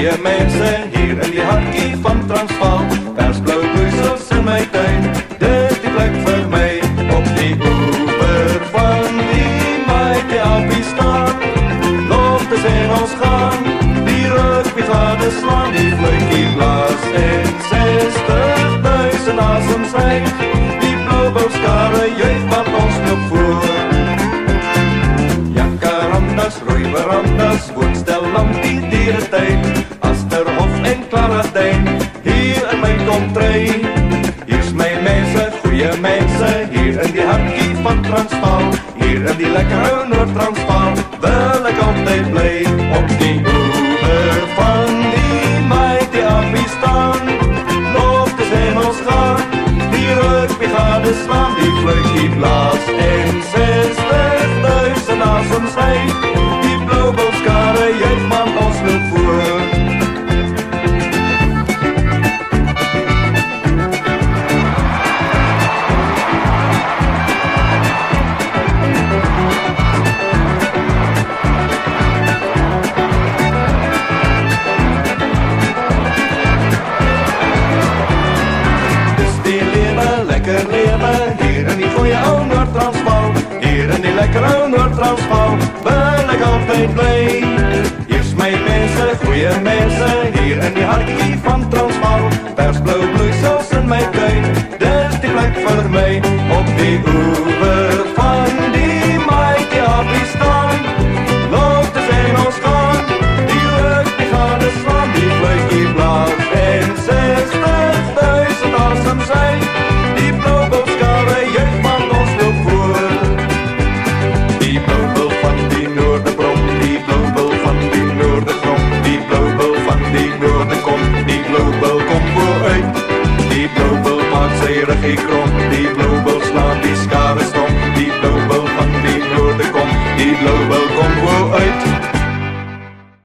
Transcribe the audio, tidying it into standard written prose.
goeie mensen hier in die hartjie van Transvaal. Persblauw bloeisels in my tuin, dis die plek vir my. Op die oever van die Mighty Appie staan, loftes en ons gaan, die rugbyvade slaan, die fluitjie blaas en 60.000 asems rijg. Die blauwbouwskare juich wat ons loop voor. Jacarandas, rooiverandas, woonstel lang die dierentyd, Asterhof en Klaradijn, hier in my kontry. Hier's my mense, goeie mense, hier in die hartjie van Transvaal, hier in die lekker ou Noord-Transvaal, wil ek altyd bly. Op die oever van die Mighty Appie staan, loftes en ons gaan, die rugbyvade slaan, die fluitjie blaas en 60.000 asems rijg. Die blauwbouwskare juich man ons loop voor. Lekker leven, hier in die goeie ou Noord-Transvaal, hier in die lekker ou Noord-Transvaal, wil ek altyd bly. Hier's my mense, goeie mense, hier in die hartjie van Transvaal.